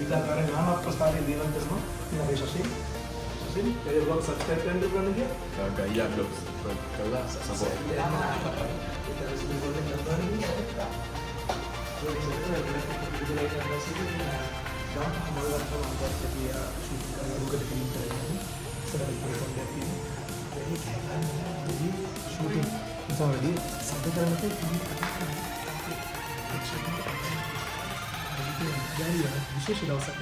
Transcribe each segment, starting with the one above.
विविधाकार नाना प्रस्तावित देवन करना मेरे शशील मेरे ब्लॉग सब्सक्राइब करने के Gaya Vlogs करला support shooting sampai sekarang itu dari ya bisa sudah usah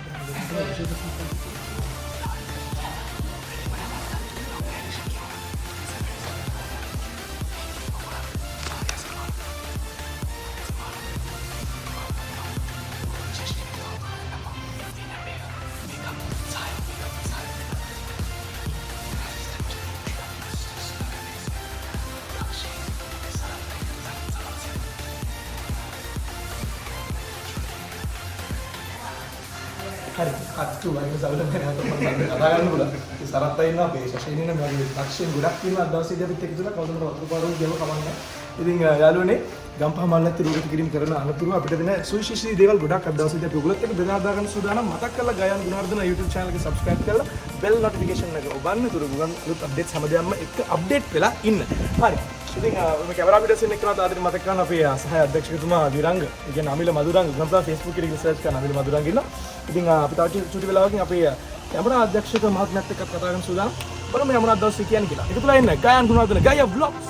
hari atu lagi misalnya dengan teman-teman katakan dulu lah syaratnya ini apa ya ini nih bagi vaksin gudak ini ada sih jadi tek itu lah kalau menurut baru dia lo kawannya jadi nggak lalu nih gampang malah tiru kirim karena anak tiru apa dia sushi deval gudak ada sih dia pugulat tapi benar ada kan sudah nama mata kalau gaya Gunardana YouTube channel ke subscribe kalau bell notification lagi oban nih tiru bukan lu update sama dia mah itu update pela in hari ඉතින් මේ camera පිට සින්න එක්කනත් ආදිට මතක කරන්න අපේ සහාය අධ්‍යක්ෂකතුමා විරංග. ඒ කියන්නේ අමිල මදුරංග. ගම තමයි Facebook එකේ රිසර්ච් කරන අමිල මදුරංග ඉන්නවා. ඉතින් අපි තව චුටි වෙලාවකින් අපේ කැමරා අධ්‍යක්ෂක මහත්මයාත් එක්ක කතා කරන සූදානම්. බලමු මේ මොනවද දවස් කියන්නේ කියලා. එකතුලා ඉන්න ගායන් ගුණවර්ධන ගායා vlogs.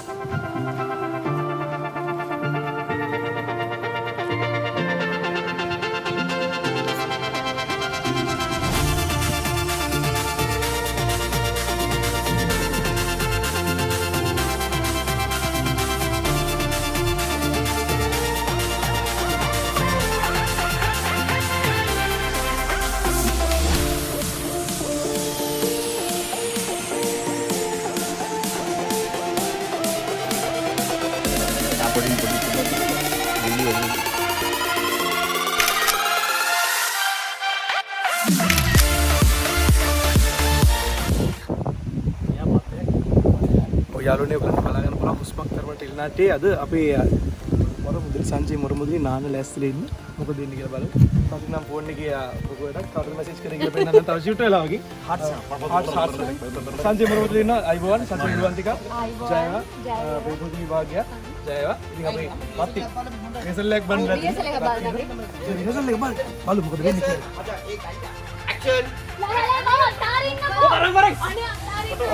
යාළුවනේ ඔයගලන්ට බලාගන්න පුළුවන් හුස්මක් කරන ටෙලිනාට්‍යයේ අද අපේ මොරමුදලි සංජය මොරමුදලි නාන ලෑස්තිලා ඉන්න මොකද වෙන්නේ කියලා බලමු. කවුරුත් නම් ෆෝන් එකේ ප්‍රොකෝඩක් කවුරුත් මැසේජ් කරේ කියලා පෙන්නන්න තව ෂූට් වෙලා වගේ. හාට් සංජය මොරමුදලි ඉන්න අයිබෝවන් සංජය නිවන්තික ජයවා ප්‍රමුඛ විභාගය ජයවා. ඉතින් අපි මත්ති රිසල්ට් එකක් බලන්න නැති. රිසල්ට් එක බලමු මොකද වෙන්නේ කියලා. ඇක්ෂන් ලා තාරින්නකෝ බරක්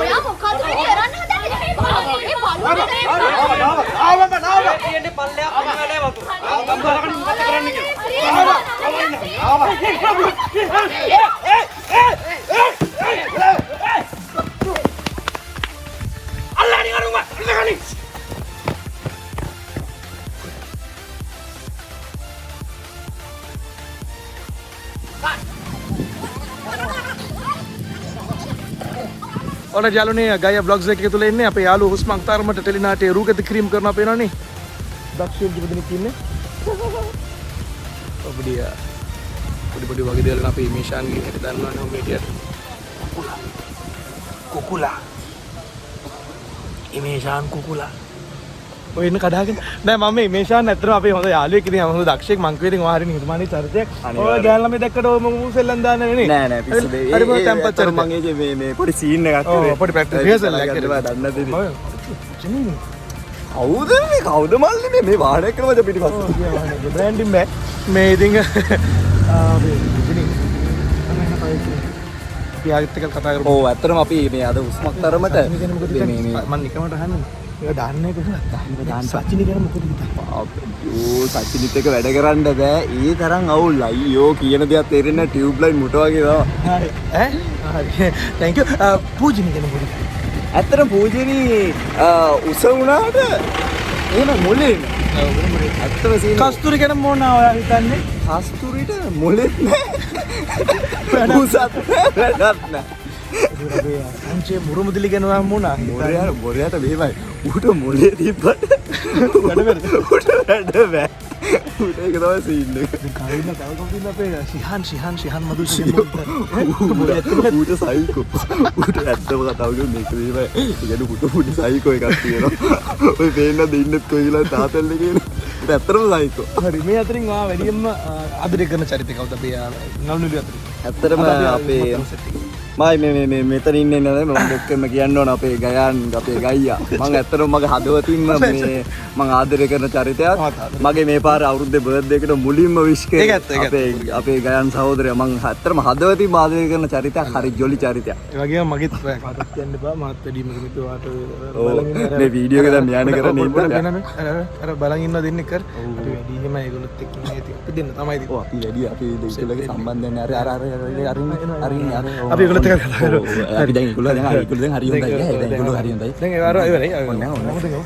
ඔයා මොකද මේ කරන්න හදන්නේ මේ බලන්නේ මේ බලන්නේ ආවම කියන්නේ පල්ලයක් අම්මලේ වතුර අම්මලකට මොකද කරන්න කියලා අල්ලානි කරුම අල්ලානි और යාළුවනේ ගායා vlogs එකේ තුල ඉන්නේ අපේ යාළුවෝ හුස්මක් තරමට ටෙලිනාට්‍යයේ රූකද ක්‍රීම් කරනවා පේනවනේ දක්ෂින් කිපදෙනෙක් ඉන්නේ ඔබඩිය පොඩි වගේ දේවල් අපේ මේෂාන්ගේ එකට දන්නවනේ මේටියට කුකුලා මේෂාන් කුකුලා ඔය ඉන්න කඩාගෙන නෑ මම මේ මේෂාන් ඇත්තටම අපේ හොඳ යාළුවෙක් ඉතින් හොඳ දක්ෂයෙක් මං කිව්වේ ඉතින් ඔයා හරිය නිර්මාණී චරිතයක් ඔය ගෑන් ළමයි දැක්කට ඔය මම සෙල්ලම් දාන්නේ නේ නෑ පිස්සු දෙයි හරි මොකද ටෙම්පරේචර් මං ඒකේ මේ පොඩි සීන් එකක් කරේ ඔව් පොඩි ප්‍රැක්ටිස් රිහර්සල් එකක් කරේ දන්නේ නැති කවුද මල්ලි මේ වාහනයක් කරනවද පිටිපස්සේ බ්‍රෑන්ඩින් මේ ඉතින් පියාගත් එක කතා කරමු ඔව් ඇත්තටම අපි මේ අද උස්මක් තරමට මේ මම නිකමට අහන්නේ ඒක දාන්නේ කොහොමද දාන්න සචිනි ගැන මොකද හිතන්නේ අප්පෝ සචිනිත් එක වැඩ කරන්න බෑ ඒ තරම් අවුල් අයියෝ කියන දේක් තේරෙන්නේ නැහැ ටියුබ් ලයින් මුට වගේ තමයි හරි හරි තෑන්ක් යූ පූජිනි ගැන මොකද ඇත්තටම පූජිනි උස වුණාට එහෙම මුලින් ඇත්තම සීන කස්තුරි ගැන මොනවා ඔයා හිතන්නේ කස්තුරිට මුලින් නෑ උසත් වැඩක් නෑ අංචේ මුරුමුදලි ගැනවා මොනා මොරයාට මෙහෙමයි ඌට මොලේ තිබ්බට ඌට වැඩ බෑ ඌට ඒක තමයි සීන් එක කයින්න තව කවුද අපේ ශිහාන් මදුෂි ඌට සයිකෝ ඌට ඇත්තම කතාව කියන්නේ මේක මෙහෙමයි ඒ කියන්නේ ඌට පොඩි සයිකෝ එකක් තියෙනවා ඔය පේන්න දෙන්නත් කොයිලා තාතල්ලේ කියන ඒක ඇත්තටම සයිකෝ. හරි මේ අතරින් ඔයා වැඩියෙන්ම ආදරය කරන චරිතය කවුද අපේ නළුනිලු අතරින්? ඇත්තටම අපේ මයි මෙතන ඉන්නේ නේද මම ඔක්කොම කියන්න ඕන අපේ ගයන් අපේ ගයියා මම ඇත්තටම මගේ හදවතින්ම මේ මම ආදරය කරන චරිතයක් මගේ මේ පාර අවුරුද්දේ බර්ත්ඩේ එකට මුලින්ම විශ් කරේ අපේ ගයන් සහෝදරයා මම ඇත්තටම හදවතින්ම ආදරය කරන චරිතයක් හරි ජොලි චරිතයක් ඒ වගේම මගෙත් කාටවත් කියන්න බෑ මාත් වැඩිම කෙනෙක් ඔයාට මේ වීඩියෝ එක දැන් මෙයාන කරන්නේ අර බලන් ඉන්න දෙන්නෙක් කර අපි වැඩිම ඒගොල්ලොත් එක්ක ඉන්නේ ඉතින් අපි දෙන්න තමයි ඉතින් ඔව් අපි වැඩි අපි දෙකලගේ සම්බන්ධයෙන් අර අපි ඒගොල්ලොත් එක්ක කතා කරමු අපි දැන් ඒගොල්ලෝ දැන් හරි හොඳයි දැන් ඒගොල්ලෝ හරි හොඳයි දැන් ඒ වාරය ඉවරයි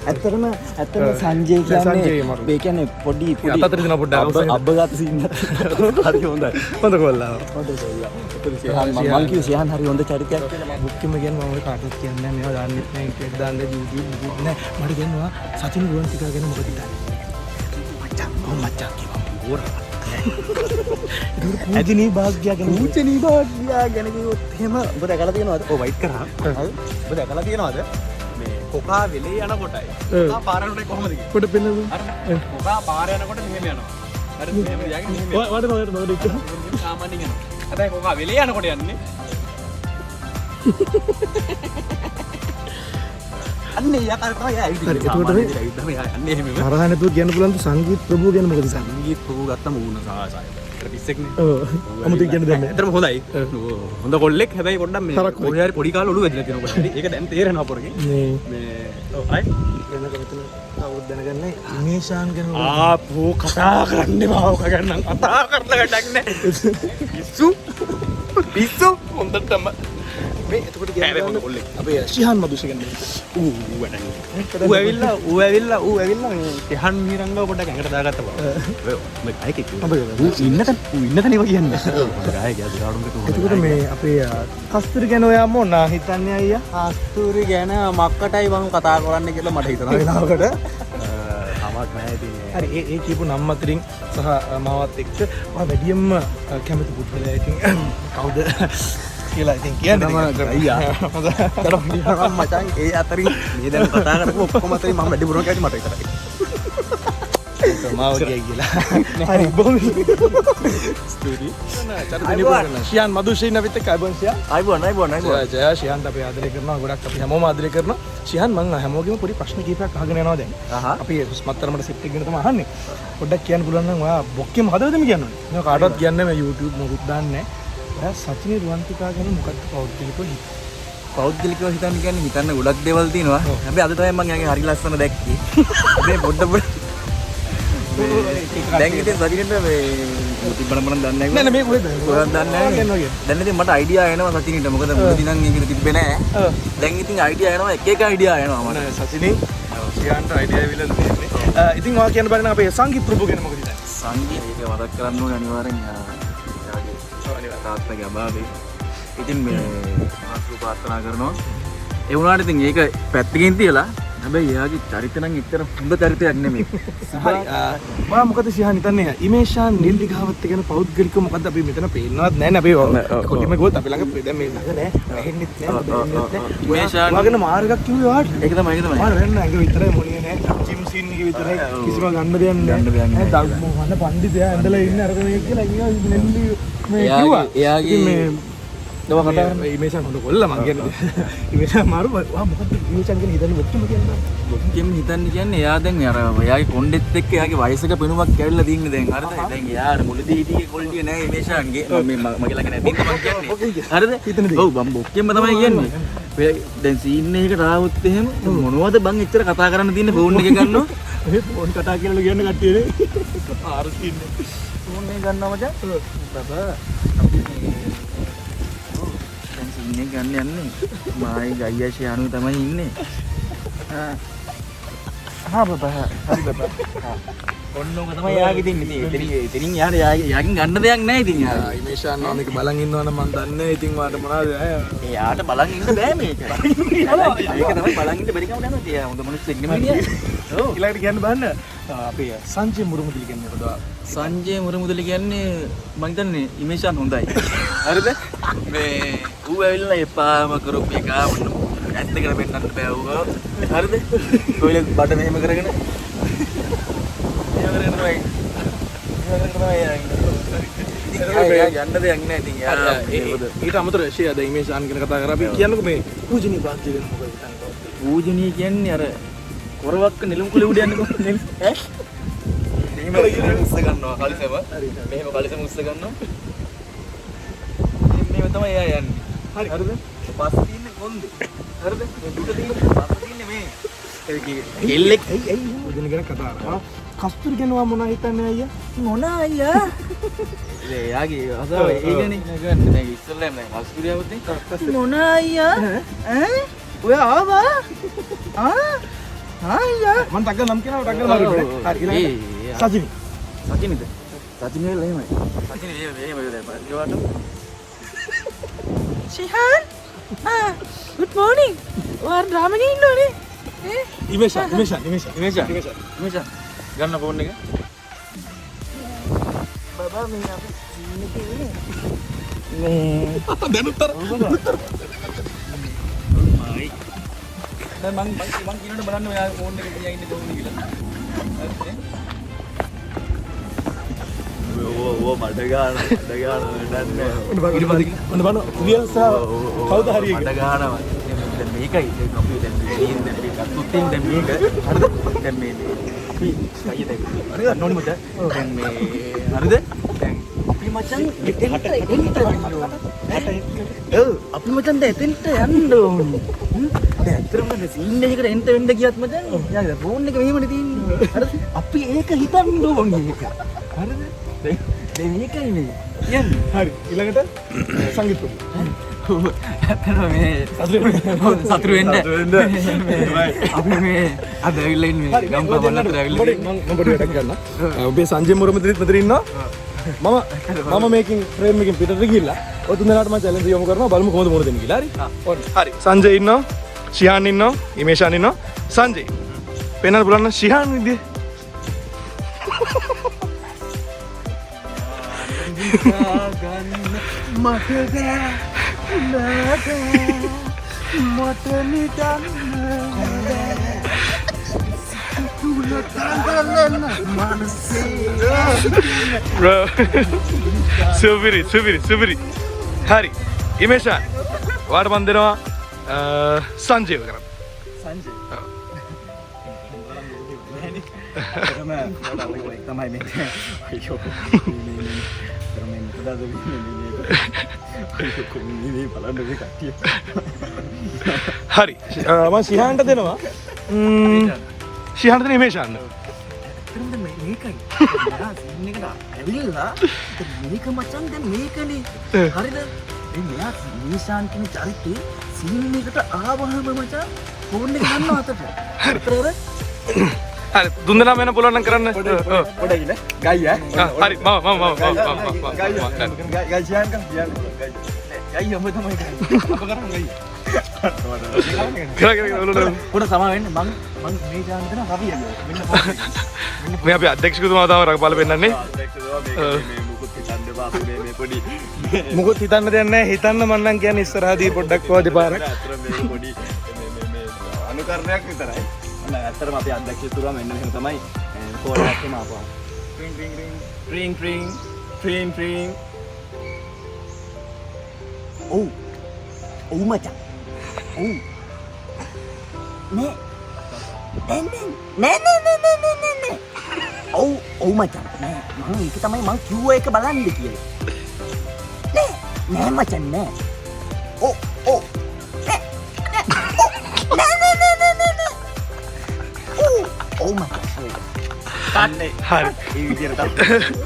ඇත්තටම සංජය කියන්නේ මේ කියන්නේ පොඩි අතතර දෙන පොඩ්ඩක් අබ්බගත සීන් හරි හොඳයි හොඳ කොල්ලා මම කිව්ව සියහන් හරි හොඳ චරිතයක් කියලා බුක්කෙම කියන්නේ මම කාටවත් කියන්නේ නැහැ මේවා දාන්නෙත් නැහැ ඉතින් දාන්න YouTube නෑ මට කියනවා සතින් ගුවන්තිකා ගැන මොකද හිතන්නේ මචං කිව්වා බෝරා ඇදිනී භාග්‍යය ගැන පූජනී භාග්‍යය ගැන කිව්වොත් එහෙම ඔබ දැකලා තියෙනවද ඔව් වයිට් කරා ඔබ දැකලා තියෙනවද මේ කොකා වෙලේ යනකොටයි කොකා පාර යනකොට කොහමද කියන්නේ කොට පෙන්නමු අර කොකා පාර යනකොට මෙහෙම යනවා අර මෙහෙම යන්නේ මෙහෙම වඩ ඉක්ක සාමාන්‍යයෙන් යනවා හැබැයි කොකා වෙලේ යනකොට යන්නේ අන්නේ යාකාර තමයි ඇවිත් ඉන්නේ තරහනතු කියන්න පුළුවන් සංගීත ප්‍රභූ ගැන මොකද සංගීත ප්‍රභූ ගත්තම ඌන සාසයි 30ක් නේ ඔව් අමුතු කියන්න දෙන්නේ ඇත්තටම හොඳයි හොඳ කොල්ලෙක් හැබැයි පොඩ්ඩක් මේ කොහේ හරි පොඩි කාලේ ඔළුව වැදිලා තියෙනවා පොඩ්ඩක් ඒක දැන් තේරෙනවා පොරගේ මේ ඔව් අය වෙනක මෙතන කවුද දැනගන්නේ ඉමේෂාන් ගැන ආපෝ කතා කරන්න බාව ගන්නම් කතා කරලා ගඩක් නෑ පිස්සු හොඳටම මේ එතකොට කියන්නේ අපේ ශිහාන් මදුෂ ගැන ඌ ඇවිල්ලා මේ තෙහන් මීරංගව පොඩ්ඩක් ඇඟට දාගත්ත බව ඔය ගායකෙක් ඉන්න තැන ඒවා කියන්නේ ගායකයා දිරාඩුන්ට එතකොට මේ අපේ කස්තුරි ගැන ඔයා මොනා හිතන්නේ අයියා කස්තුරි ගැන මක්කටයි මම කතා කරන්න කියලා මට හිතනවා වෙලාවකට කමක් නැහැ ඉතින් හරි ඒ කියපු නම් අතරින් සහ මාවත් එක්ක මම වැඩියෙන්ම කැමති පුද්ගලයා ඉතින් කවුද කියලා ඉතින් කියන්නේ අයියා මචං ඒ අතරින් මේ දැන් කතා කරපු ඔක්කොම අතරින් මම වැඩිපුරම කැටි මට විතරයි මාව කියලා හරි බොහොම ස්තුතියි ශියාන් මදුෂින් අපිත් එක්ක අයබෝන් ශියා අයබෝන් ජය ශියාන්ට අපි ආදරය කරනවා ගොඩක් අපි හැමෝම ආදරය කරනවා ශියාන් මම හැමෝගෙම පොඩි ප්‍රශ්න කිහිපයක් අහගෙන යනවා දැන් අපි මත්තරමට සෙට් එක ගැන තමයි අහන්නේ පොඩ්ඩක් කියන්න පුළුවන් නම් ඔයා බොක්කෙම හදවතම කියන්න ඕනේ මම කාටවත් කියන්නේ නැහැ YouTube මොකුත් දාන්නේ නැහැ සචිනී රුවන්තිකා ගැන මොකක්ද පෞද්ගලිකව හිතන්න කියන්නේ හිතන්න ගොඩක් දේවල් තියෙනවා හැබැයි අද තමයි මම යාගේ හරි ලස්සන දැක්කේ මේ පොඩ්ඩක් දැන් ඉතින් සචිනිට මේ තිබ්බනම් මම දන්නේ නැහැ නෑ මේ කොහෙද දන්නේ නැහැ දැන් ඉතින් මට අයිඩියා එනවා සචිනිට මොකද මුලදී නම් මේක තිබ්බේ නැහැ දැන් ඉතින් අයිඩියා එනවා එක අයිඩියා එනවා මට සචිනී ශියාන්ට අයිඩියා ඇවිල්ලා තියෙන්නේ ඉතින් ඔයා කියන්න බලන්න අපේ සංගීත ප්‍රභූ ගැන මොකද හිතන්නේ සංගීතය මතක් කරන්න ඕනේ අනිවාර්යෙන් තාත්තගේ අභාවේ ඉතින් මේ මාත්‍රු ප්‍රාර්ථනා කරනවා ඒ වුණාට ඉතින් ඒක පැත්තකින් තියලා හැබැයි එයාගේ චරිත නම් එච්චර හොඳ චරිතයක් නෙමෙයි හරි මම මොකද ශිහාන් හිතන්නේ ඉමේෂාන් නිල්දිගාවත් කියන පෞද්ගලිකව මොකද අපි මෙතන පේන්නවත් නැහැ නේ අපි කොටිම ගොත් අපි ළඟ දැන් මේ ළඟ නැහැ ඇහෙන්නෙත් නැහැ ඉමේෂාන් වගේම මාර්ගයක් කිව්වේ වාට ඒක තමයි මාර වෙන්න ඇඟ විතරයි මොනියේ නැහැ ජිම් සීන් එක විතරයි කිසිම ගන්න දෙයක් නැහැ දල්මෝහන පඬිතුයා ඇඳලා ඉන්නේ අර මේ කියලා ඉන්නවා නෙල්ලි මේ කිව්වා එයාගේ මේ දව කතා කරන්නේ ඉමේෂාන් හොඳ කොල්ලා මං කියන්නේ ඉමේෂාන් මාරු වා මොකද ඉමේෂාන් ගැන හිතන්නේ ඔක්කොම කියන්නේ ඔක්කොම හිතන්නේ කියන්නේ එයා දැන් අර එයාගේ කොණ්ඩෙත් එක්ක එයාගේ වයසක පෙනුමක් කැවිලා තින්නේ දැන් හරිද දැන් එයා මුලදී හිටියේ කොල්ඩිය නෑ ඉමේෂාන්ගේ මම මගේ ළඟ නැති මම කියන්නේ හරිද ඔව් මම ඔක්කොම තමයි කියන්නේ දැන් සීන් එකකට ආවොත් එහෙම මොනවද බං එච්චර කතා කරන්න තියෙන්නේ ෆෝන් එක ගන්නවා ඒ ෆෝන් කතා කියලා කියන්න කට්ටියනේ ආර සීන් එක ෆෝන් එක ගන්නවා මචං බබා ඉන්නේ ගන්න යන්නේ මායි ගයියා ශානු තමයි ඉන්නේ බබා හරි බබා ඔන්නෝක තමයි යාගේ තින්නේ ඉතින් යාගෙන් ගන්න දෙයක් නැහැ ඉතින් යා ඉමේෂාන් නම් මේක බලන් ඉන්නවනම් මම දන්නේ ඉතින් වාට මොනවද එයාට බලන් ඉන්න බෑ මේක ඒක තමයි බලන් ඉන්න බැරි කම යනවා තියා හොඳ මිනිස්සෙක් නෙමෙයි ඔව් ඊළඟට කියන්න බලන්න අපේ සංජය මුරුමුදලි කියන්නේ මොකද සංජය මුරුමුදලි කියන්නේ මම හිතන්නේ ඉමේෂාන් හොඳයි හරිද මේ ඌ ඇවිල්ලා එපාම කරපු එක ඇත්ත දෙකට පෙන්නන්න බෑ ඌ හරිද කොයිල බඩ මෙහෙම කරගෙන ඊට අමතර ශේ අද මේ ශාන් ගැන කතා කරා අපි කියන්නකෝ මේ පූජනීය භාග්‍ය ගැන මොකද හිතන්නේ? පූජනීය කියන්නේ අර කොරවක්ක නෙළුම් කුලේ උඩ යන්නේ කොහොමද? ඈ? මෙහෙම උස්ස ගන්නවා කලිසම. මෙහෙම කලිසම උස්ස ගන්නවා. මෙහෙම තමයි එයා යන්නේ. හරි හරිද? පස්සේ තියන්නේ කොන්දේ. හරිද? මේ පිට තියන්නේ පස්සේ තියන්නේ මේ. ඒක එල්ලෙක් පූජන ගැන කතා කරා. කස්තුරි ගැන මොනවා හිතන්නේ අයියා? මොන අයියා? එයාගේ අසාව ඒකනේ. ගන්න දැන් ඉස්සෙල්ලා මම කස්තුරි ආවොත් මොන අයියා? ඈ? ඔය ආවා? අයියා මම ටග්ග නම් කියනවා ටග්ග මාරු හරි ඊළඟට සජිනි සජිනිද? සජිනි වෙලා එහෙමයි. සජිනි එහෙම වෙලා ඒවට Shihan? Good morning. Wah, drama ni Indo ni. ඉමේෂා ගන්න ෆෝන් එක. Baba main apa sini ke? දැනුත්තර දැන් මං කියනකොට බලන්න ඔයා ෆෝන් එක තියා ඉන්නේ කොහොමද කියලා. ඕ මඩ ගන්න නෑ. ඔන්න බලන්න රියල් සහ කවුද හරි එක. මඩ ගන්නවා. දැන් මේකයි අපි දැන් තුත්තින් දැන් මේක හරිද? දැන් මේ අපි අයිය දැන් හරිද? නෝනි මචං. දැන් මේ හරිද? දැන් අපි මචං එතෙන්ට අපි මචං දැන් එතෙන්ට යන්න ඕනේ. දැන් ඇත්තටම දැන් සීන් එකකට එන්ට වෙන්න ගියත් මචං යාගේ ෆෝන් එක මෙහෙමනේ තියෙන්නේ. හරිද? අපි ඒක හිතන්න ඕනේ ඒක. හරිද? දැන් මේකයි මේ කියන්නේ. හරි ඊළඟට සංගීත ඇත්තටම මේ සතුරු වෙන්න අපි මේ අද ඇවිල්ලා ඉන්නේ ගම්පහ වලට ඇවිල්ලා මම පොඩි වැඩක් ගන්න ඔබේ සංජය මුරමුදිරිත් මෙතන ඉන්නවා මම මේකින් ෆ්‍රේම් එකකින් පිටට ගිහිල්ලා ඔය තුන් දෙනාට මම චැලෙන්ජ් යොමු කරනවා බලමු කොහොමද මොන දෙන්නේ කියලා හරි ඔන්න හරි සංජය ඉන්නවා ශිහාන් ඉන්නවා ඉමේෂාන් ඉන්නවා සංජය පෙන්නන්න පුළුවන් ශිහාන් විදිය සුපිරි හරි ඉමේෂාන් වාට මන් දෙනවා සංජයව කරන්න සංජය තමයි මේ අයියෝ මේ මොකදද මේ බලන්න මේ කට්ටිය හරි මම ශිහාන්ට දෙනවා ශිහාන්ට දෙන ඉමේෂාන් මේකයි මෙයා සීන් එකට ඇවිල්ලා මේක මචං දැන් මේකනේ හරිද දැන් මෙයා නිෂාන් කියන චරිතේ සීන් එකට ආවහම මචං ෆෝන් එක ගන්නවා අතට හරිද හරි දුන් දෙනා වෙන පුළුවන් නම් කරන්න පොඩයි නේ ගයි හරි මම ගයි ශිහාන් කම් ගයි ඔබ තමයි අප කරන් ගයි පොඩ සමා වෙන්න මං මේ ශිහාන් දෙන රවි යනවා මේ අපි අධ්‍යක්ෂකතුමා තමයි රඟපාල පෙන්නන්නේ මුකුත් හිතන්න දෙයක් නැහැ හිතන්න මම නම් කියන්නේ ඉස්සරහදී පොඩ්ඩක් වාඩි පාරක් පොඩි අනුකරණයක් විතරයි අන්න ඇත්තටම අපි අධ්‍යක්ෂකතුමා මෙන්න මෙහෙම තමයි කෝල් එකක් එම ආපුවා ට්‍රින් ඔව් මචං ඔව් නෑ ඔව් මචං නෑ මම ඒක තමයි මං කිව්ව එක බලන්න කියලා නෑ මචං නෑ ඔව් ඔව් මචං කන්නේ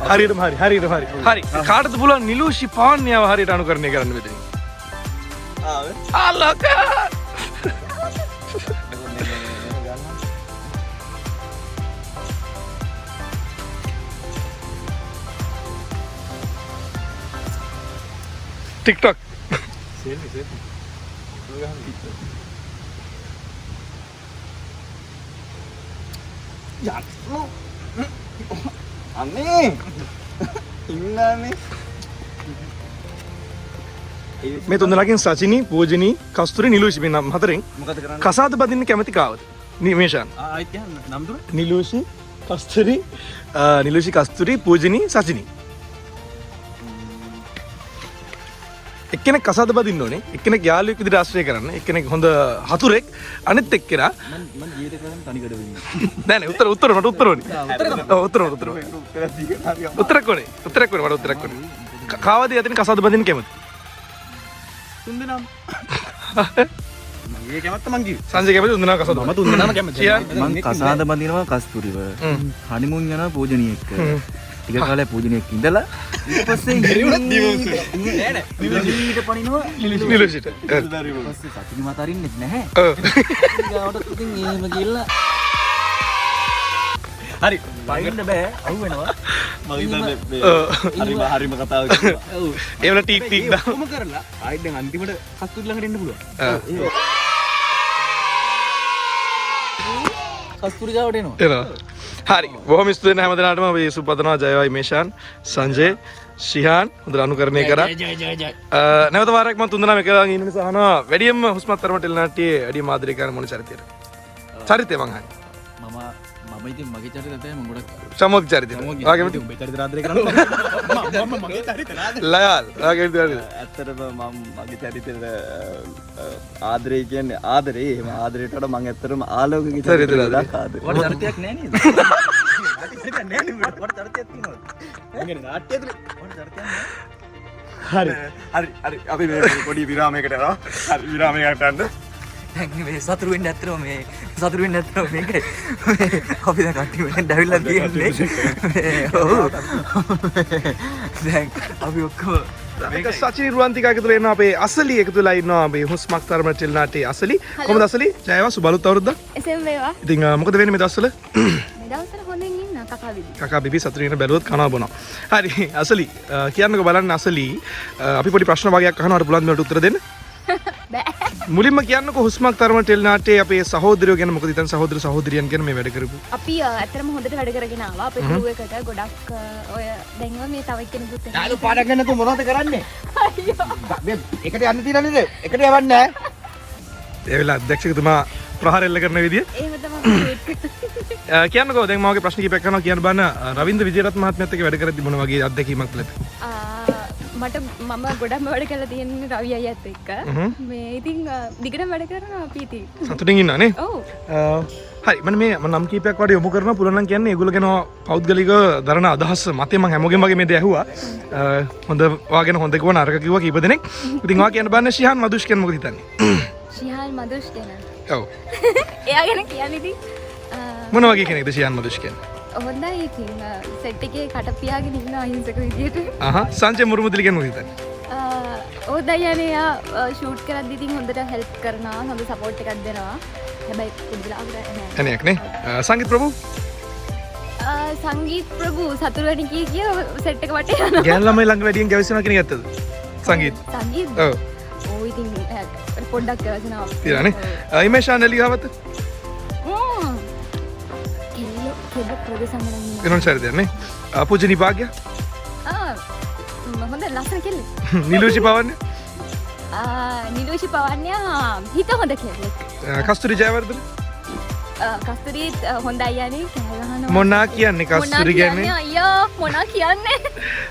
හරියටම හරි කාටද පුළුවන් නිලූෂි පාන්නියව හරියට අනුකරණය කරන්න මෙතන ආලක TikTok අනේ ඉන්නනේ මේ තුන්දෙනාගෙන් සචිනි පූජනී කස්තුරි නිලූෂි මේ නම් හතරෙන් මොකද කරන්නේ කසාද බදින්න කැමති කාවද නිමේෂාන් ආයිත් යන්න නම් දුර නිලූෂි කස්තුරි නිලුෂි කස්තුරි පූජනී සචිනී එක්කෙනෙක් කසාද බදින්න ඕනේ එක්කෙනෙක් යාළුවෙක් විදිහට ආශ්‍රය කරන්න එක්කෙනෙක් හොඳ හතුරෙක් අනිත් එක්කෙනා මම ජීවිත කරන්නේ තනිකඩ වෙන්නේ නෑ නෑ උත්තර මට උත්තර ඕනේ ඔව් උත්තර උත්තරයක් ඕනේ මට උත්තරයක් ඕනේ කාවද යතින් කසාද බදින්න කැමති තුන්දෙනාම මගේ කැමත්ත මං කිව්වේ සංජය කැමති තුන්දෙනා කසාද මම තුන්දෙනාම කැමතියි මං කසාද බඳිනවා කස්තුරිව හනිමුන් යනවා පූජනී එක්ක ටික කාලයක් පූජනී එක්ක ඉඳලා ඊට පස්සේ නිලුෂිට පනිනවා නිලුෂිට පස්සේ සතුටු මත අරින්නෙත් නැහැ ඔව් ඊගාවට ඉතින් එහෙම කියලා හරි පයින්න බෑ අහු වෙනවා මම හිතන්නේ හරිම කතාව කිව්වා ඔව් ඒ වල ටීක් ටීක් දා කොහොම කරලා ආයෙත් දැන් අන්තිමට කස්තුරි ළඟට එන්න පුළුවන් කස්තුරි ගාවට එනවා එනවා හරි බොහොම ස්තුතියි හැමදෙනාටම අපි සුපතනවා ජයවයි මේෂාන් සංජය ශිහාන් හොඳට අනුකරණය කරා නැවත වාරයක් මම තුන්දෙනාම එකලා ඉන්න නිසා අහනවා වැඩියෙන්ම හුස්මත් තරමට එල්ලනාටියේ වැඩිම ආදරය කරන මොන චරිතයද චරිතය මං අහන්නේ මම ඉතින් මගේ චරිතය තමයි මම ගොඩක් චමෝක් චරිතය ආගෙම උඹේ චරිත ආදරය කරන්නේ මම මගේ චරිත ලයාල් ආගෙම චරිතය ඇත්තටම මම මගේ චරිතෙට ආදරේ කියන්නේ ආදරේ එහෙම ආදරේට වඩා මම ඇත්තටම ආලෝකගේ චරිතෙට ගොඩක් ආදරේ වඩ චරිතයක් නැහැ නේද චරිතයක් නැහැ නේද වඩ චරිතයක් තියෙනවා මගේ නාට්‍ය ඇතුලේ වඩ චරිතයක් නැහැ හරි අපි මේ පොඩි විරාමයකට යනවා හරි විරාමයකට යන්න දැන් මේ සතුරු වෙන්න ඇත්තටම මේකයි අපි දැන් කට්ටිය වෙන්න ඇවිල්ලා තියෙන්නේ ඔව් දැන් අපි ඔක්කොම මේක සචිනි රුවන්තිකා එකතු වෙලා ඉන්නවා අපේ අසලි එකතු වෙලා ඉන්නවා අපි හුස්මක් තරමට ටෙල්නාටේ අසලි කොහමද අසලි ජයවා සුබලුත් අවුරුද්දක් එසේම වේවා. ඉතින් මොකද වෙන්නේ මේ දවස්වල මේ දවස්වල හොඳින් ඉන්න කකා විදි. කකා බිබි සතුටින් ඉන්න බැලුවොත් කනවා බොනවා හරි අසලි කියන්නකෝ බලන්න අසලි අපි පොඩි ප්‍රශ්න වගේක් අහනවා අර පුළුවන් මේකට උත්තර දෙන්න බෑ. මුලින්ම කියන්නකෝ හුස්මක් තරමට ටෙල්නාටේ අපේ සහෝදරයෝ ගැන මොකද හිතන්නේ සහෝදර සහෝදරියන් ගැන මේ වැඩ කරපු අපි ඇත්තටම හොඳට වැඩ කරගෙන ආවා. අපේ ක්‍රූ එකට ගොඩක් ඔය දැන්ව මේ තව එක්කෙනෙකුත් එනවා. යාළු පාඩම් ගන්න තු මොනවද කරන්නේ අයියෝ. මේ එකට යන්න තියෙන නේද එකට යවන්නේ නැහැ ඒ වෙලාව අධ්‍යක්ෂකතුමා ප්‍රහාර එල්ල කරන විදිය එහෙම තමයි ෂූට් කරන්නේ. කියන්නකෝ දැන් මම ඔගේ ප්‍රශ්න කිහිපයක් අහනවා කියන්න බෑන රවින්ද්‍ර විජේරත් මහත්මයාත් එක්ක වැඩ කරද්දි මොන වගේ අත්දැකීමක් ලැබෙයි මට මම ගොඩක්ම වැඩ කරලා තියෙන්නේ රවි අයියත් එක්ක. මේ ඉතින් දිගටම වැඩ කරනවා අපි ඉතින්. සතුටින් ඉන්නානේ ඔව්. හරි මම නම් කීපයක් වඩා යොමු කරනවා පුළුවන් නම් කියන්නේ ඒගොල්ලෝ ගැන පෞද්ගලිකව දරන අදහස් මතේ මම හැමෝගෙම වගේ මේ දේ ඇහුවා හොඳ වාගෙන හොඳ කිව්වා නරක කිව්වා කීප දෙනෙක් ඉතින් ඔයා කියන්න බෑනේ ශිහාන් මදුෂ් කියන මොකද හිතන්නේ ශිහාන් මදුෂ් ගැන ඔව් එයා ගැන කියන්නේ ඉතින් මොන වගේ කෙනෙක්ද ශිහාන් මදුෂ් කියන්නේ හොඳයි ඉතින් සෙට් එකේ කට පියාගෙන ඉන්න අහිංසක විදියට සංජය මුරුමුදලි කියන මොකද හිතන්නේ ඔව් දයනේ යා ෂූට් කරද්දි ඉතින් හොඳට හෙල්ප් කරනවා හොඳ සපෝට් එකක් දෙනවා හැබැයි පුදුලාකට නෑ එනයක් නේ සංගීත් ප්‍රභු සංගීත් ප්‍රභු සතුරුවනි කිය සෙට් එක වටේ යනවා ගෑන් ළමයි ළඟ වැඩියෙන් ගැවිසෙනවා කියන එක ඇත්තද සංගීත් සංගීත් ඔව් ඔව් ඉතින් පොඩ්ඩක් ගැවසෙනවා තියලානේ ඉමේෂාන් එලි ගාවත කෙල්ල ප්‍රදේශම් වලින් වෙනම චරිතයක් නේ පූජනී භාග්‍ය හොඳ ලස්සන කෙල්ල නිලුෂි පවන්නේ නිලුෂි පවන්යා හිත හොඳ කෙල්ලෙක් කස්තුරි ජයවර්ධන කස්තුරීත් හොඳයි යන්නේ කෑගහනවා මොනා කියන්නේ කස්තුරි කියන්නේ අයියෝ මොනා කියන්නේ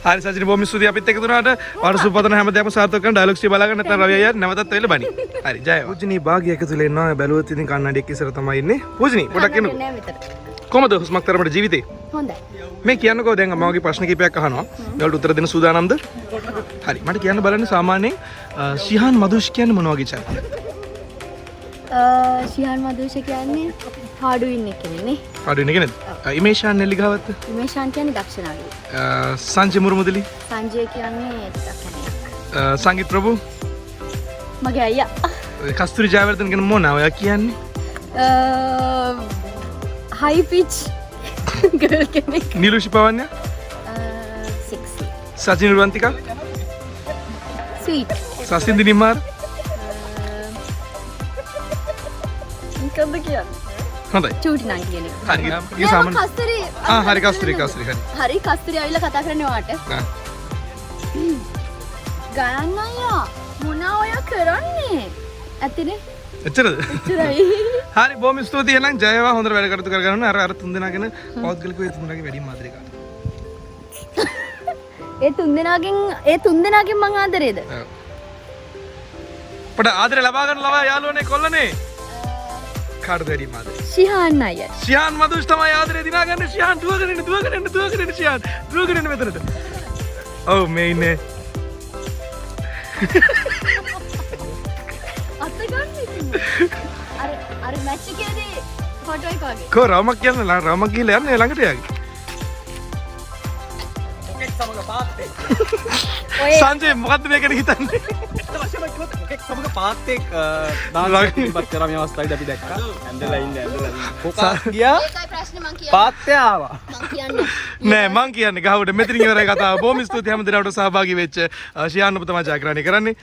හරි සජිනි බොහොම ස්තුතියි අපිත් එකතු වුණාට වර්ෂුපතන හැමදේම සාර්ථක කරන ඩයලොග්ස් ටික බලාගන්න නැත්නම් රවි අයියා නැවතත් වෙල බණි හරි ජය පූජනී භාග්‍ය එකතු වෙලා ඉන්නවා බැලුවොත් ඉතින් කන්නඩියක් ඉස්සර තමයි ඉන්නේ පූජනී පොඩක් එන්නකෝ නෑ මෙතන කොහමද හුස්මක් තරමට ජීවිතේ හොඳයි මේ කියන්නකෝ දැන් මම ඔයගේ ප්‍රශ්න කිහිපයක් අහනවා ඒවලට උත්තර දෙන්න සූදානම්ද හරි මට කියන්න බලන්න සාමාන්‍යයෙන් ශිහාන් මදුෂ් කියන්නේ මොන වගේ චරිතයක්ද ශිහාන් මදුෂ කියන්නේ හාඩුවින් එකනේ නේ පාඩුවෙන කෙනෙක්ද ඉමේෂාන් නෙල්ලිගාවත්ද ඉමේෂාන් කියන්නේ දක්ෂණාලු සංජය මුරුමුදලි සංජය කියන්නේ ටිකක් කැණයක් සංගීත් ප්‍රභු මගේ අයියා කස්තුරි ජයවර්ධන ගැන මොනවා ඔයා කියන්නේ හයි පිච් ගර්ල් කෙනෙක් නිලුෂි පවන්නේ sexy සජිනි රුවන්තිකා sweet සසින්දි නිමාර මොකද කියන්නේ හොඳයි චූටි නම් කියන්නේ හරි ඒ සාමාන්‍ය කස්තුරි හරි කස්තුරි හරි හරි කස්තුරි ආවිල්ලා කතා කරන්නේ වාට ගයන්න අයියා මොනා ඔයා කරන්නේ ඇත්තනේ එච්චරද? එච්චරයි. හරි බොහොම ස්තුතියි එහෙනම් ජය වේවා හොඳට වැඩ කටයුතු කරගන්න අර තුන් දෙනාගෙන පෞද්ගලිකව ඒ තුන් දෙනාගේ වැඩිම ආදරේ ගන්න. ඒ තුන් දෙනාගෙන් මං ආදරේද? අපට ආදරේ ලබා ගන්න ලවා යාළුවනේ කොල්ලනේ. කාටද වැඩිම ආදරේ? ශිහාන් අය. ශිහාන් මදුෂ් තමයි ආදරේ දිනාගන්නේ. ශිහාන් දුවගෙන එන්න ශිහාන් දුවගෙන එන්න මෙතනට. ඔව් මේ ඉන්නේ. අත ගන්න ඉතින්. අර මැච් එකේදී ෆොටෝ එක වගේ. කෝ රවමක් කියන්නේ රවමක් ගිහලා යන්නේ ළඟට යාගේ. මොකෙක් සමග පාත්තේ. ඔය සංජය මොකද්ද මේක ගැන හිතන්නේ? වශයෙන්ම කිව්වොත් මොකෙක් සමග පාත්තේ දාලා ඉපත් කරා මේ අවස්ථාවේදී අපි දැක්කා. ඇඳලා ඉන්නේ. කොකා ගියා ඒකයි ප්‍රශ්නේ මං කියන්නේ. පාත්තේ ආවා. මං කියන්නේ. නෑ මං කියන්නේ ගහවට මෙතනින් ඉවරයි කතාව. බොහොම ස්තුතියි හැම දිනකට සහභාගී වෙච්ච ශිහාන් ඔබ තමයි ජයග්‍රහණය කරන්නේ.